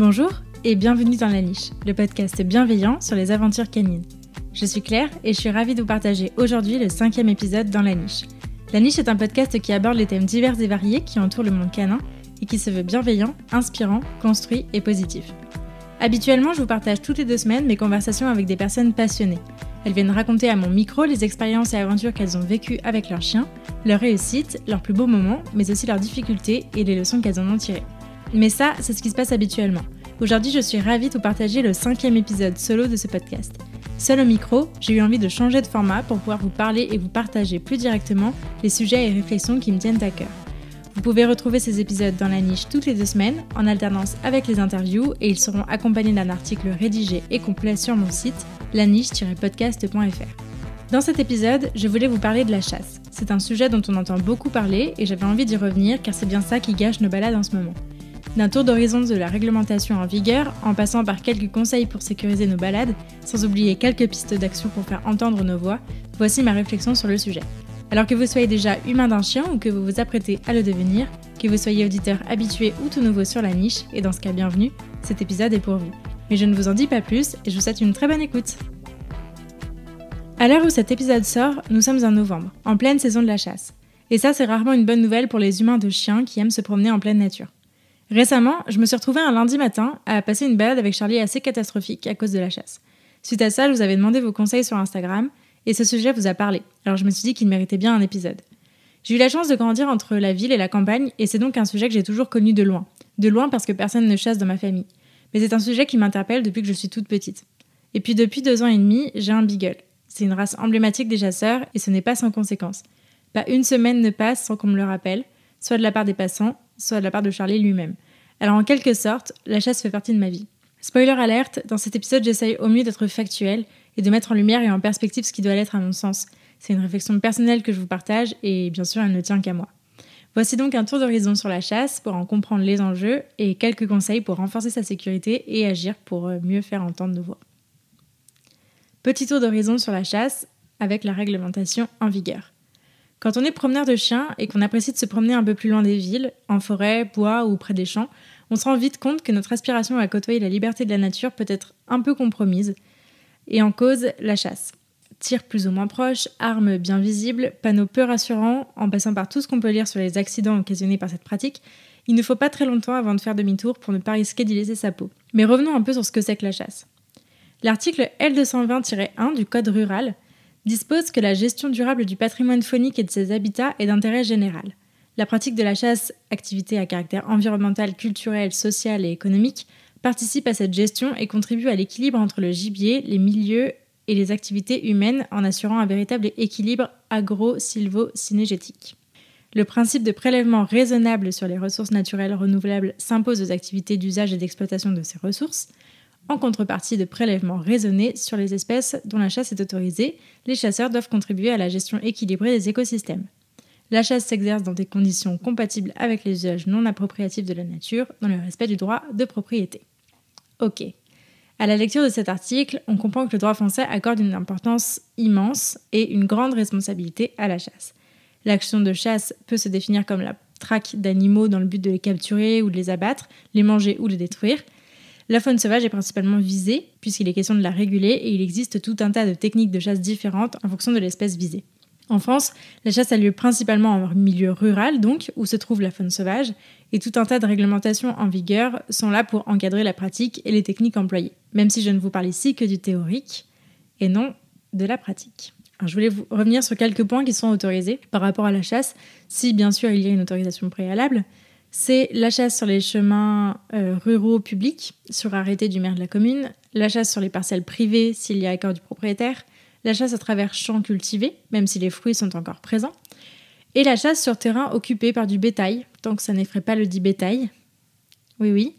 Bonjour et bienvenue dans La Niche, le podcast bienveillant sur les aventures canines. Je suis Claire et je suis ravie de vous partager aujourd'hui le 5e épisode dans La Niche. La Niche est un podcast qui aborde les thèmes divers et variés qui entourent le monde canin et qui se veut bienveillant, inspirant, construit et positif. Habituellement, je vous partage toutes les 2 semaines mes conversations avec des personnes passionnées. Elles viennent raconter à mon micro les expériences et aventures qu'elles ont vécues avec leurs chiens, leurs réussites, leurs plus beaux moments, mais aussi leurs difficultés et les leçons qu'elles en ont tirées. Mais ça, c'est ce qui se passe habituellement. Aujourd'hui, je suis ravie de vous partager le 5e épisode solo de ce podcast. Seul au micro, j'ai eu envie de changer de format pour pouvoir vous parler et vous partager plus directement les sujets et réflexions qui me tiennent à cœur. Vous pouvez retrouver ces épisodes dans La Niche toutes les 2 semaines, en alternance avec les interviews, et ils seront accompagnés d'un article rédigé et complet sur mon site, laniche-podcast.fr. Dans cet épisode, je voulais vous parler de la chasse. C'est un sujet dont on entend beaucoup parler et j'avais envie d'y revenir car c'est bien ça qui gâche nos balades en ce moment. D'un tour d'horizon de la réglementation en vigueur, en passant par quelques conseils pour sécuriser nos balades, sans oublier quelques pistes d'action pour faire entendre nos voix, voici ma réflexion sur le sujet. Alors que vous soyez déjà humain d'un chien ou que vous vous apprêtez à le devenir, que vous soyez auditeur habitué ou tout nouveau sur La Niche, et dans ce cas bienvenue, cet épisode est pour vous. Mais je ne vous en dis pas plus et je vous souhaite une très bonne écoute. À l'heure où cet épisode sort, nous sommes en novembre, en pleine saison de la chasse. Et ça, c'est rarement une bonne nouvelle pour les humains de chiens qui aiment se promener en pleine nature. Récemment, je me suis retrouvée un lundi matin à passer une balade avec Charlie assez catastrophique à cause de la chasse. Suite à ça, je vous avais demandé vos conseils sur Instagram, et ce sujet vous a parlé, alors je me suis dit qu'il méritait bien un épisode. J'ai eu la chance de grandir entre la ville et la campagne, et c'est donc un sujet que j'ai toujours connu de loin. De loin parce que personne ne chasse dans ma famille. Mais c'est un sujet qui m'interpelle depuis que je suis toute petite. Et puis depuis 2 ans et demi, j'ai un beagle. C'est une race emblématique des chasseurs, et ce n'est pas sans conséquence. Pas une semaine ne passe sans qu'on me le rappelle, soit de la part des passants, soit de la part de Charlie lui-même. Alors en quelque sorte, la chasse fait partie de ma vie. Spoiler alerte, dans cet épisode j'essaye au mieux d'être factuelle et de mettre en lumière et en perspective ce qui doit l'être à mon sens. C'est une réflexion personnelle que je vous partage et bien sûr elle ne tient qu'à moi. Voici donc un tour d'horizon sur la chasse pour en comprendre les enjeux et quelques conseils pour renforcer sa sécurité et agir pour mieux faire entendre nos voix. Petit tour d'horizon sur la chasse avec la réglementation en vigueur. Quand on est promeneur de chiens et qu'on apprécie de se promener un peu plus loin des villes, en forêt, bois ou près des champs, on se rend vite compte que notre aspiration à côtoyer la liberté de la nature peut être un peu compromise. Et en cause, la chasse. Tirs plus ou moins proches, armes bien visibles, panneaux peu rassurants, en passant par tout ce qu'on peut lire sur les accidents occasionnés par cette pratique, il ne faut pas très longtemps avant de faire demi-tour pour ne pas risquer d'y laisser sa peau. Mais revenons un peu sur ce que c'est que la chasse. L'article L220-1 du Code rural dispose que la gestion durable du patrimoine faunique et de ses habitats est d'intérêt général. La pratique de la chasse, activité à caractère environnemental, culturel, social et économique, participe à cette gestion et contribue à l'équilibre entre le gibier, les milieux et les activités humaines en assurant un véritable équilibre agro-sylvo-cynégétique. Le principe de prélèvement raisonnable sur les ressources naturelles renouvelables s'impose aux activités d'usage et d'exploitation de ces ressources. En contrepartie de prélèvements raisonnés sur les espèces dont la chasse est autorisée, les chasseurs doivent contribuer à la gestion équilibrée des écosystèmes. La chasse s'exerce dans des conditions compatibles avec les usages non appropriatifs de la nature, dans le respect du droit de propriété. Ok. À la lecture de cet article, on comprend que le droit français accorde une importance immense et une grande responsabilité à la chasse. L'action de chasse peut se définir comme la traque d'animaux dans le but de les capturer ou de les abattre, les manger ou les détruire. La faune sauvage est principalement visée, puisqu'il est question de la réguler, et il existe tout un tas de techniques de chasse différentes en fonction de l'espèce visée. En France, la chasse a lieu principalement en milieu rural, donc, où se trouve la faune sauvage, et tout un tas de réglementations en vigueur sont là pour encadrer la pratique et les techniques employées, même si je ne vous parle ici que du théorique, et non de la pratique. Alors, je voulais vous revenir sur quelques points qui sont autorisés par rapport à la chasse, si bien sûr il y a une autorisation préalable. C'est la chasse sur les chemins ruraux publics, sur arrêté du maire de la commune, la chasse sur les parcelles privées s'il y a accord du propriétaire, la chasse à travers champs cultivés, même si les fruits sont encore présents, et la chasse sur terrain occupé par du bétail, tant que ça n'effraie pas le dit bétail, oui,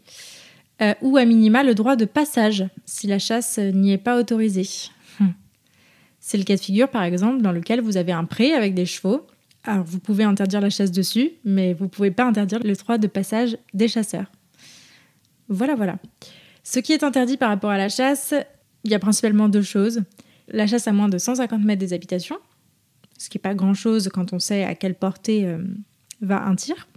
ou à minima le droit de passage, si la chasse n'y est pas autorisée. C'est le cas de figure, par exemple, dans lequel vous avez un pré avec des chevaux. Alors, vous pouvez interdire la chasse dessus, mais vous ne pouvez pas interdire le droit de passage des chasseurs. Voilà. Ce qui est interdit par rapport à la chasse, il y a principalement 2 choses. La chasse à moins de 150 mètres des habitations, ce qui n'est pas grand-chose quand on sait à quelle portée va un tir.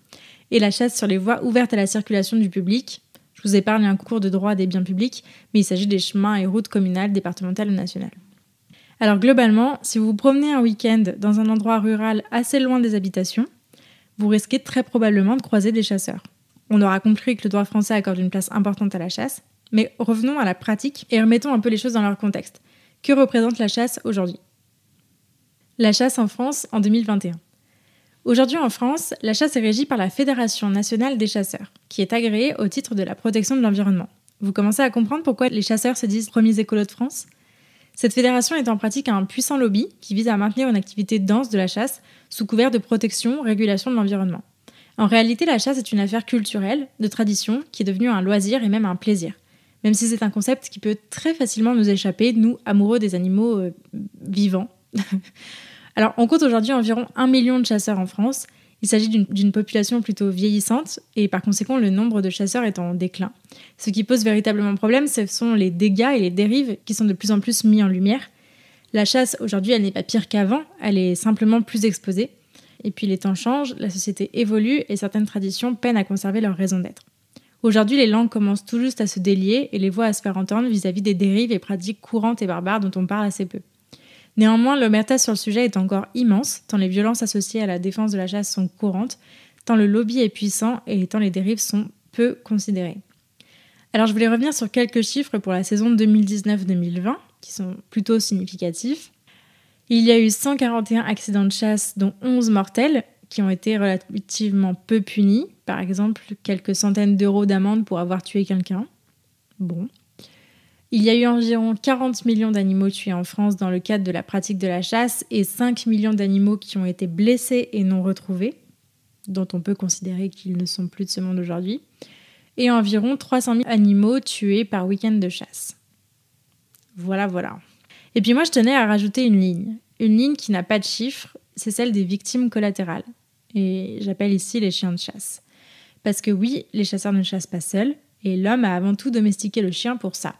Et la chasse sur les voies ouvertes à la circulation du public. Je vous épargne un cours de droit des biens publics, mais il s'agit des chemins et routes communales, départementales ou nationales. Alors globalement, si vous vous promenez un week-end dans un endroit rural assez loin des habitations, vous risquez très probablement de croiser des chasseurs. On aura compris que le droit français accorde une place importante à la chasse, mais revenons à la pratique et remettons un peu les choses dans leur contexte. Que représente la chasse aujourd'hui ? La chasse en France en 2021. Aujourd'hui en France, la chasse est régie par la Fédération nationale des chasseurs, qui est agréée au titre de la protection de l'environnement. Vous commencez à comprendre pourquoi les chasseurs se disent premiers écolos de France ? Cette fédération est en pratique un puissant lobby qui vise à maintenir une activité dense de la chasse sous couvert de protection, régulation de l'environnement. En réalité, la chasse est une affaire culturelle, de tradition, qui est devenue un loisir et même un plaisir. Même si c'est un concept qui peut très facilement nous échapper, nous, amoureux des animaux vivants. Alors, on compte aujourd'hui environ 1 million de chasseurs en France. Il s'agit d'une population plutôt vieillissante et par conséquent, le nombre de chasseurs est en déclin. Ce qui pose véritablement problème, ce sont les dégâts et les dérives qui sont de plus en plus mis en lumière. La chasse, aujourd'hui, elle n'est pas pire qu'avant, elle est simplement plus exposée. Et puis les temps changent, la société évolue et certaines traditions peinent à conserver leur raison d'être. Aujourd'hui, les langues commencent tout juste à se délier et les voix à se faire entendre vis-à-vis des dérives et pratiques courantes et barbares dont on parle assez peu. Néanmoins, l'omerta sur le sujet est encore immense, tant les violences associées à la défense de la chasse sont courantes, tant le lobby est puissant et tant les dérives sont peu considérées. Alors je voulais revenir sur quelques chiffres pour la saison 2019-2020, qui sont plutôt significatifs. Il y a eu 141 accidents de chasse, dont 11 mortels, qui ont été relativement peu punis. Par exemple, quelques centaines d'euros d'amende pour avoir tué quelqu'un. Bon. Il y a eu environ 40 millions d'animaux tués en France dans le cadre de la pratique de la chasse et 5 millions d'animaux qui ont été blessés et non retrouvés, dont on peut considérer qu'ils ne sont plus de ce monde aujourd'hui, et environ 300 000 animaux tués par week-end de chasse. Voilà. Et puis moi, je tenais à rajouter une ligne qui n'a pas de chiffres, c'est celle des victimes collatérales. Et j'appelle ici les chiens de chasse. Parce que oui, les chasseurs ne chassent pas seuls, et l'homme a avant tout domestiqué le chien pour ça.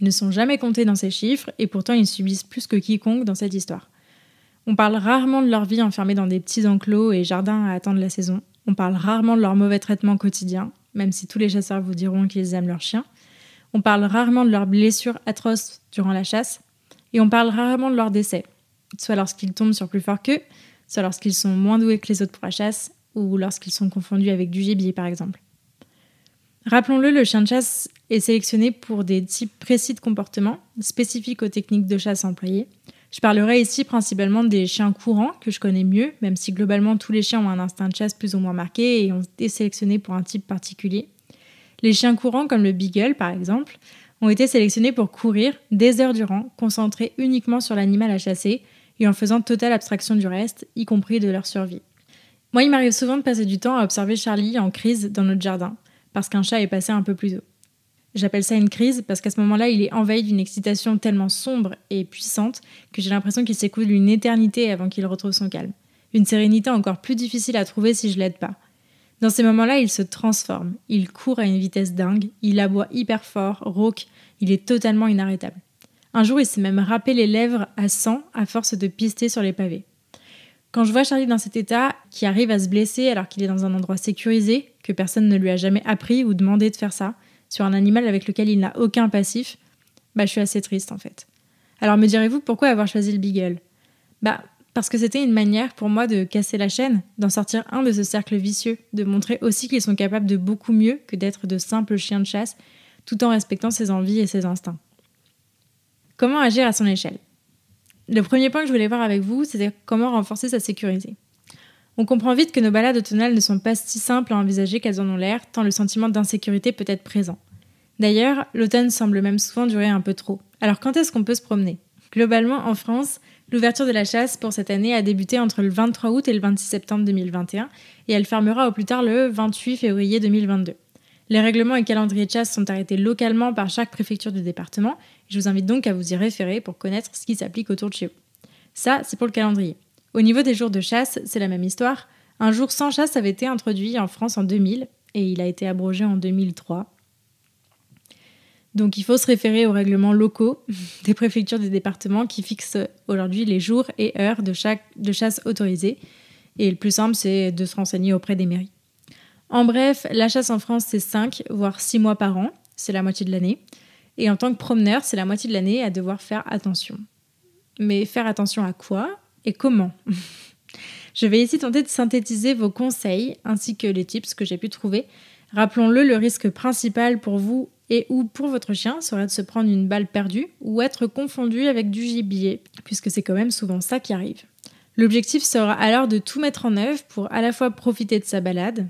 Ils ne sont jamais comptés dans ces chiffres, et pourtant ils subissent plus que quiconque dans cette histoire. On parle rarement de leur vie enfermée dans des petits enclos et jardins à attendre la saison. On parle rarement de leur mauvais traitement quotidien, même si tous les chasseurs vous diront qu'ils aiment leurs chiens. On parle rarement de leurs blessures atroces durant la chasse, et on parle rarement de leur décès, soit lorsqu'ils tombent sur plus fort qu'eux, soit lorsqu'ils sont moins doués que les autres pour la chasse, ou lorsqu'ils sont confondus avec du gibier par exemple. Rappelons-le, le chien de chasse est sélectionné pour des types précis de comportements, spécifiques aux techniques de chasse employées. Je parlerai ici principalement des chiens courants, que je connais mieux, même si globalement tous les chiens ont un instinct de chasse plus ou moins marqué et ont été sélectionnés pour un type particulier. Les chiens courants, comme le beagle par exemple, ont été sélectionnés pour courir des heures durant, concentrés uniquement sur l'animal à chasser et en faisant totale abstraction du reste, y compris de leur survie. Moi, il m'arrive souvent de passer du temps à observer Charlie en crise dans notre jardin, parce qu'un chat est passé un peu plus tôt. J'appelle ça une crise parce qu'à ce moment-là, il est envahi d'une excitation tellement sombre et puissante que j'ai l'impression qu'il s'écoule une éternité avant qu'il retrouve son calme. Une sérénité encore plus difficile à trouver si je l'aide pas. Dans ces moments-là, il se transforme. Il court à une vitesse dingue, il aboie hyper fort, rauque, il est totalement inarrêtable. Un jour, il s'est même râpé les lèvres à sang à force de pister sur les pavés. Quand je vois Charlie dans cet état, qui arrive à se blesser alors qu'il est dans un endroit sécurisé, que personne ne lui a jamais appris ou demandé de faire ça, sur un animal avec lequel il n'a aucun passif, je suis assez triste en fait. Alors me direz-vous pourquoi avoir choisi le beagle ? Parce que c'était une manière pour moi de casser la chaîne, d'en sortir un de ce cercle vicieux, de montrer aussi qu'ils sont capables de beaucoup mieux que d'être de simples chiens de chasse, tout en respectant ses envies et ses instincts. Comment agir à son échelle ? Le premier point que je voulais voir avec vous, c'était comment renforcer sa sécurité. On comprend vite que nos balades automnales ne sont pas si simples à envisager qu'elles en ont l'air, tant le sentiment d'insécurité peut être présent. D'ailleurs, l'automne semble même souvent durer un peu trop. Alors quand est-ce qu'on peut se promener ? Globalement, en France, l'ouverture de la chasse pour cette année a débuté entre le 23 août et le 26 septembre 2021 et elle fermera au plus tard le 28 février 2022. Les règlements et calendriers de chasse sont arrêtés localement par chaque préfecture du département. Je vous invite donc à vous y référer pour connaître ce qui s'applique autour de chez vous. Ça, c'est pour le calendrier. Au niveau des jours de chasse, c'est la même histoire. Un jour sans chasse avait été introduit en France en 2000 et il a été abrogé en 2003. Donc il faut se référer aux règlements locaux des préfectures des départements qui fixent aujourd'hui les jours et heures de chasse autorisées. Et le plus simple, c'est de se renseigner auprès des mairies. En bref, la chasse en France, c'est 5, voire 6 mois par an. C'est la moitié de l'année. Et en tant que promeneur, c'est la moitié de l'année à devoir faire attention. Mais faire attention à quoi et comment ? Je vais ici tenter de synthétiser vos conseils ainsi que les tips que j'ai pu trouver. Rappelons-le, le risque principal pour vous et ou pour votre chien serait de se prendre une balle perdue ou être confondu avec du gibier, puisque c'est quand même souvent ça qui arrive. L'objectif sera alors de tout mettre en œuvre pour à la fois profiter de sa balade,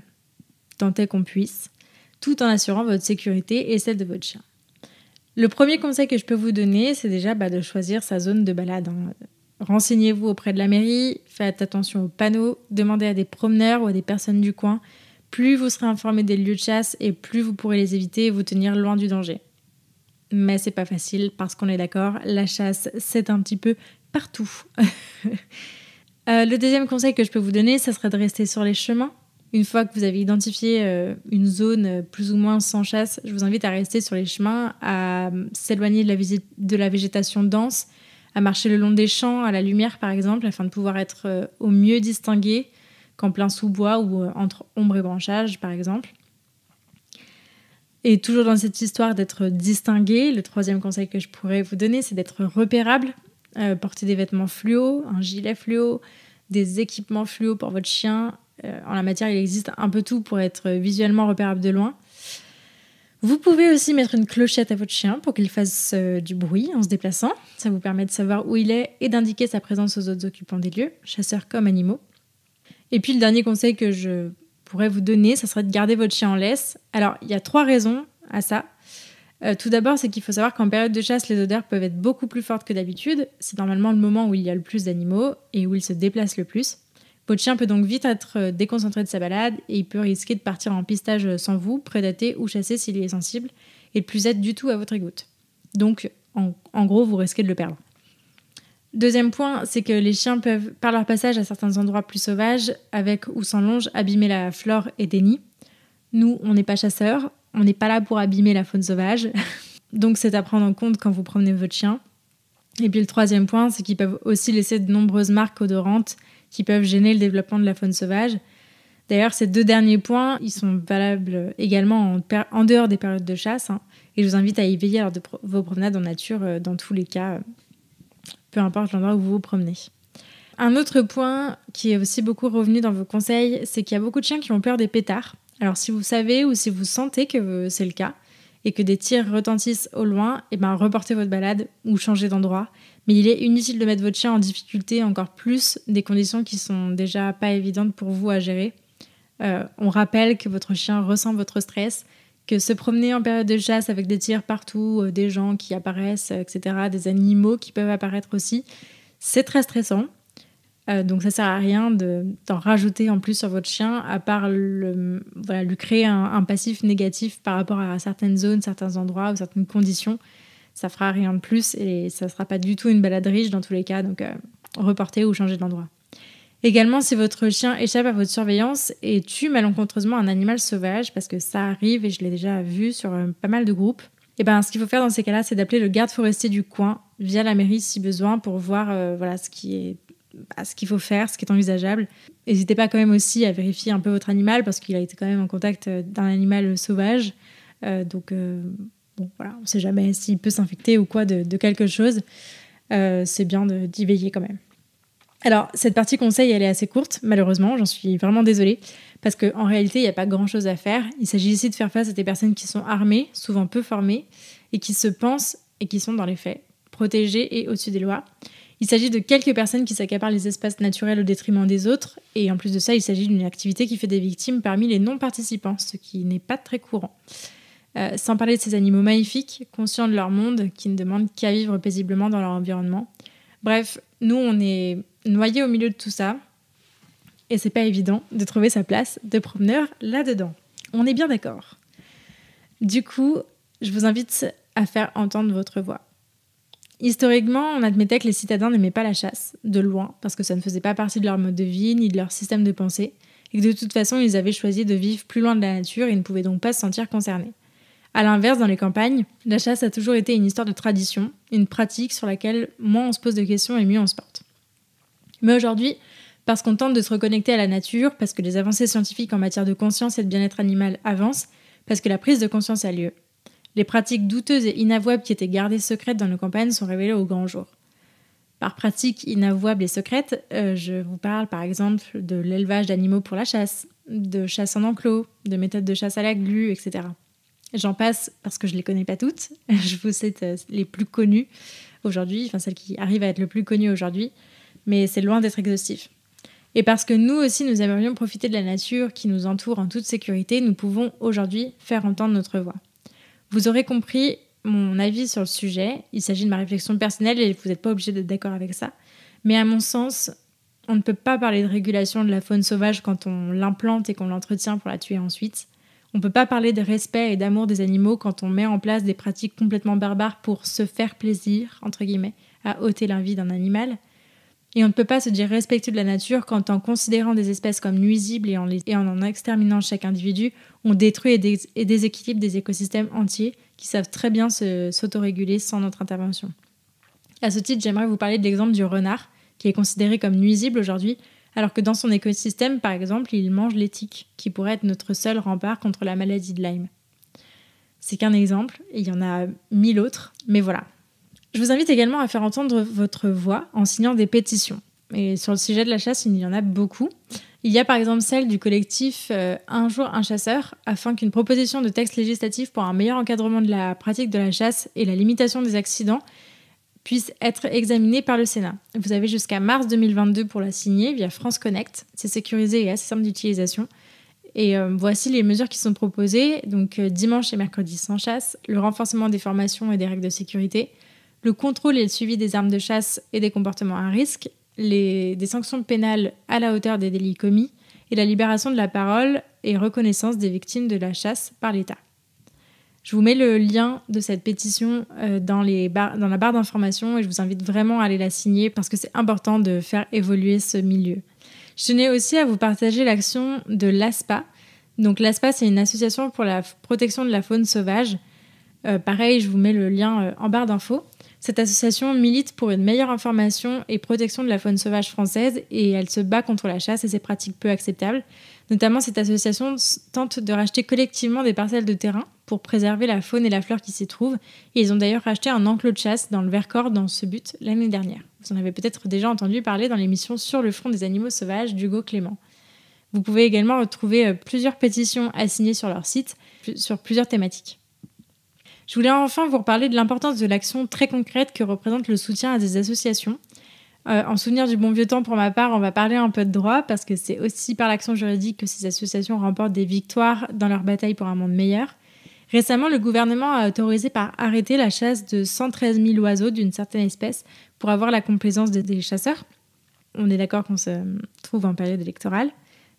tant est qu'on puisse, tout en assurant votre sécurité et celle de votre chien. Le premier conseil que je peux vous donner, c'est déjà de choisir sa zone de balade. Renseignez-vous auprès de la mairie, faites attention aux panneaux, demandez à des promeneurs ou à des personnes du coin. Plus vous serez informé des lieux de chasse et plus vous pourrez les éviter et vous tenir loin du danger. Mais c'est pas facile parce qu'on est d'accord, la chasse c'est un petit peu partout. Le deuxième conseil que je peux vous donner, ça serait de rester sur les chemins. Une fois que vous avez identifié une zone plus ou moins sans chasse, je vous invite à rester sur les chemins, à s'éloigner de la végétation dense, à marcher le long des champs, à la lumière par exemple, afin de pouvoir être au mieux distingué qu'en plein sous-bois ou entre ombre et branchage par exemple. Et toujours dans cette histoire d'être distingué, le troisième conseil que je pourrais vous donner, c'est d'être repérable. Porter des vêtements fluo, un gilet fluo, des équipements fluo pour votre chien. En la matière, il existe un peu tout pour être visuellement repérable de loin. Vous pouvez aussi mettre une clochette à votre chien pour qu'il fasse du bruit en se déplaçant. Ça vous permet de savoir où il est et d'indiquer sa présence aux autres occupants des lieux, chasseurs comme animaux. Et puis le dernier conseil que je pourrais vous donner, ça serait de garder votre chien en laisse. Alors, il y a 3 raisons à ça. Tout d'abord, c'est qu'il faut savoir qu'en période de chasse, les odeurs peuvent être beaucoup plus fortes que d'habitude. C'est normalement le moment où il y a le plus d'animaux et où ils se déplacent le plus. Votre chien peut donc vite être déconcentré de sa balade et il peut risquer de partir en pistage sans vous, prédater ou chasser s'il est sensible et de plus être du tout à votre écoute. Donc, en gros, vous risquez de le perdre. Deuxième point, c'est que les chiens peuvent, par leur passage à certains endroits plus sauvages, avec ou sans longe, abîmer la flore et des nids. Nous, on n'est pas chasseurs, on n'est pas là pour abîmer la faune sauvage. Donc, c'est à prendre en compte quand vous promenez votre chien. Et puis le troisième point, c'est qu'ils peuvent aussi laisser de nombreuses marques odorantes qui peuvent gêner le développement de la faune sauvage. D'ailleurs, ces 2 derniers points, ils sont valables également en dehors des périodes de chasse. Et je vous invite à y veiller lors de vos promenades en nature, dans tous les cas, peu importe l'endroit où vous vous promenez. Un autre point qui est aussi beaucoup revenu dans vos conseils, c'est qu'il y a beaucoup de chiens qui ont peur des pétards. Alors si vous savez ou si vous sentez que c'est le cas et que des tirs retentissent au loin, reportez votre balade ou changez d'endroit. Mais il est inutile de mettre votre chien en difficulté, encore plus des conditions qui sont déjà pas évidentes pour vous à gérer. On rappelle que votre chien ressent votre stress, que se promener en période de chasse avec des tirs partout, des gens qui apparaissent, etc., des animaux qui peuvent apparaître aussi, c'est très stressant. Donc ça sert à rien d'en rajouter en plus sur votre chien, à part lui créer un passif négatif par rapport à certaines zones, certains endroits ou certaines conditions. Ça fera rien de plus et ça sera pas du tout une balade riche dans tous les cas, donc reportez ou changez d'endroit. Également, si votre chien échappe à votre surveillance et tue malencontreusement un animal sauvage, parce que ça arrive et je l'ai déjà vu sur pas mal de groupes, ce qu'il faut faire dans ces cas-là, c'est d'appeler le garde forestier du coin via la mairie si besoin pour voir ce qu'il faut faire, ce qui est envisageable. N'hésitez pas quand même aussi à vérifier un peu votre animal parce qu'il a été quand même en contact d'un animal sauvage. On ne sait jamais s'il peut s'infecter ou quoi de quelque chose. C'est bien d'y veiller quand même. Alors, cette partie conseil, elle est assez courte, malheureusement. J'en suis vraiment désolée. Parce qu'en réalité, il n'y a pas grand-chose à faire. Il s'agit ici de faire face à des personnes qui sont armées, souvent peu formées, et qui se pensent, et qui sont dans les faits, protégées et au-dessus des lois. Il s'agit de quelques personnes qui s'accaparent les espaces naturels au détriment des autres. Et en plus de ça, il s'agit d'une activité qui fait des victimes parmi les non-participants, ce qui n'est pas très courant. Sans parler de ces animaux magnifiques, conscients de leur monde, qui ne demandent qu'à vivre paisiblement dans leur environnement. Bref, nous, on est noyés au milieu de tout ça, et c'est pas évident de trouver sa place de promeneur là-dedans. On est bien d'accord. Du coup, je vous invite à faire entendre votre voix. Historiquement, on admettait que les citadins n'aimaient pas la chasse, de loin, parce que ça ne faisait pas partie de leur mode de vie, ni de leur système de pensée, et que de toute façon, ils avaient choisi de vivre plus loin de la nature et ne pouvaient donc pas se sentir concernés. A l'inverse, dans les campagnes, la chasse a toujours été une histoire de tradition, une pratique sur laquelle moins on se pose de questions et mieux on se porte. Mais aujourd'hui, parce qu'on tente de se reconnecter à la nature, parce que les avancées scientifiques en matière de conscience et de bien-être animal avancent, parce que la prise de conscience a lieu. Les pratiques douteuses et inavouables qui étaient gardées secrètes dans nos campagnes sont révélées au grand jour. Par pratiques inavouables et secrètes, je vous parle par exemple de l'élevage d'animaux pour la chasse, de chasse en enclos, de méthodes de chasse à la glu, etc. J'en passe parce que je ne les connais pas toutes. Je vous cite les plus connues aujourd'hui, enfin celles qui arrivent à être le plus connues aujourd'hui, mais c'est loin d'être exhaustif. Et parce que nous aussi, nous aimerions profiter de la nature qui nous entoure en toute sécurité, nous pouvons aujourd'hui faire entendre notre voix. Vous aurez compris mon avis sur le sujet. Il s'agit de ma réflexion personnelle et vous n'êtes pas obligé d'être d'accord avec ça. Mais à mon sens, on ne peut pas parler de régulation de la faune sauvage quand on l'implante et qu'on l'entretient pour la tuer ensuite. On ne peut pas parler de respect et d'amour des animaux quand on met en place des pratiques complètement barbares pour se faire plaisir, entre guillemets, à ôter la vie d'un animal. Et on ne peut pas se dire respectueux de la nature quand, en considérant des espèces comme nuisibles et en exterminant chaque individu, on détruit et déséquilibre des écosystèmes entiers qui savent très bien s'autoréguler sans notre intervention. À ce titre, j'aimerais vous parler de l'exemple du renard, qui est considéré comme nuisible aujourd'hui, alors que dans son écosystème, par exemple, il mange les tiques, qui pourraient être notre seul rempart contre la maladie de Lyme. C'est qu'un exemple, et il y en a 1000 autres, mais voilà. Je vous invite également à faire entendre votre voix en signant des pétitions. Et sur le sujet de la chasse, il y en a beaucoup. Il y a par exemple celle du collectif Un jour un chasseur, afin qu'une proposition de texte législatif pour un meilleur encadrement de la pratique de la chasse et la limitation des accidents puisse être examinée par le Sénat. Vous avez jusqu'à mars 2022 pour la signer via France Connect. C'est sécurisé et assez simple d'utilisation. Et voici les mesures qui sont proposées. Donc dimanche et mercredi sans chasse, le renforcement des formations et des règles de sécurité, le contrôle et le suivi des armes de chasse et des comportements à risque, des sanctions pénales à la hauteur des délits commis et la libération de la parole et reconnaissance des victimes de la chasse par l'État. Je vous mets le lien de cette pétition dans la barre d'information et je vous invite vraiment à aller la signer parce que c'est important de faire évoluer ce milieu. Je tenais aussi à vous partager l'action de l'ASPA. Donc l'ASPA, c'est une association pour la protection de la faune sauvage. Pareil, je vous mets le lien en barre d'infos. Cette association milite pour une meilleure information et protection de la faune sauvage française et elle se bat contre la chasse et ses pratiques peu acceptables. Notamment, cette association tente de racheter collectivement des parcelles de terrain pour préserver la faune et la flore qui s'y trouvent. Et ils ont d'ailleurs racheté un enclos de chasse dans le Vercors dans ce but l'année dernière. Vous en avez peut-être déjà entendu parler dans l'émission Sur le front des animaux sauvages d'Hugo Clément. Vous pouvez également retrouver plusieurs pétitions à signer sur leur site sur plusieurs thématiques. Je voulais enfin vous reparler de l'importance de l'action très concrète que représente le soutien à des associations. En souvenir du bon vieux temps, pour ma part, on va parler un peu de droit parce que c'est aussi par l'action juridique que ces associations remportent des victoires dans leur bataille pour un monde meilleur. Récemment, le gouvernement a autorisé par arrêté la chasse de 113 000 oiseaux d'une certaine espèce pour avoir la complaisance des chasseurs. On est d'accord qu'on se trouve en période électorale.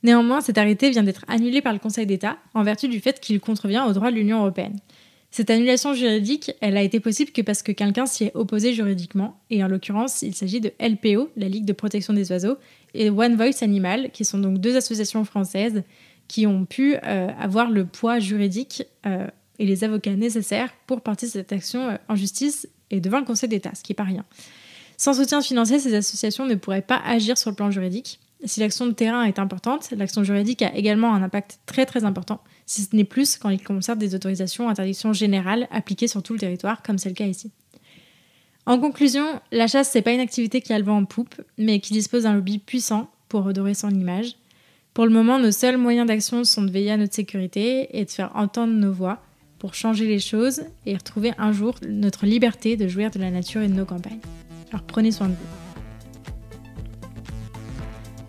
Néanmoins, cet arrêté vient d'être annulé par le Conseil d'État en vertu du fait qu'il contrevient au droit de l'Union européenne. Cette annulation juridique, elle a été possible que parce que quelqu'un s'y est opposé juridiquement, et en l'occurrence, il s'agit de LPO, la Ligue de protection des oiseaux, et One Voice Animal, qui sont donc deux associations françaises qui ont pu avoir le poids juridique et les avocats nécessaires pour porter cette action en justice et devant le Conseil d'État, ce qui n'est pas rien. Sans soutien financier, ces associations ne pourraient pas agir sur le plan juridique. Si l'action de terrain est importante, l'action juridique a également un impact très très important, si ce n'est plus quand il concerne des autorisations ou interdictions générales appliquées sur tout le territoire, comme c'est le cas ici. En conclusion, la chasse, c'est pas une activité qui a le vent en poupe, mais qui dispose d'un lobby puissant pour redorer son image. Pour le moment, nos seuls moyens d'action sont de veiller à notre sécurité et de faire entendre nos voix pour changer les choses et retrouver un jour notre liberté de jouir de la nature et de nos campagnes. Alors prenez soin de vous.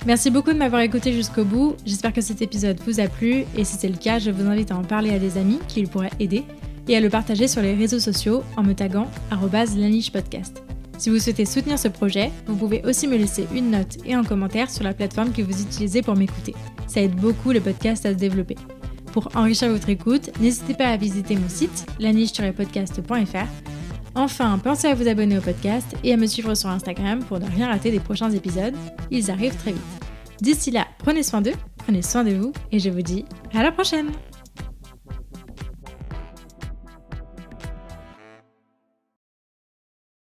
Merci beaucoup de m'avoir écouté jusqu'au bout, j'espère que cet épisode vous a plu et si c'est le cas, je vous invite à en parler à des amis qui le pourraient aider et à le partager sur les réseaux sociaux en me taguant @lanichepodcast. Si vous souhaitez soutenir ce projet, vous pouvez aussi me laisser une note et un commentaire sur la plateforme que vous utilisez pour m'écouter. Ça aide beaucoup le podcast à se développer. Pour enrichir votre écoute, n'hésitez pas à visiter mon site laniche-podcast.fr. Enfin, pensez à vous abonner au podcast et à me suivre sur Instagram pour ne rien rater des prochains épisodes. Ils arrivent très vite. D'ici là, prenez soin d'eux, prenez soin de vous et je vous dis à la prochaine!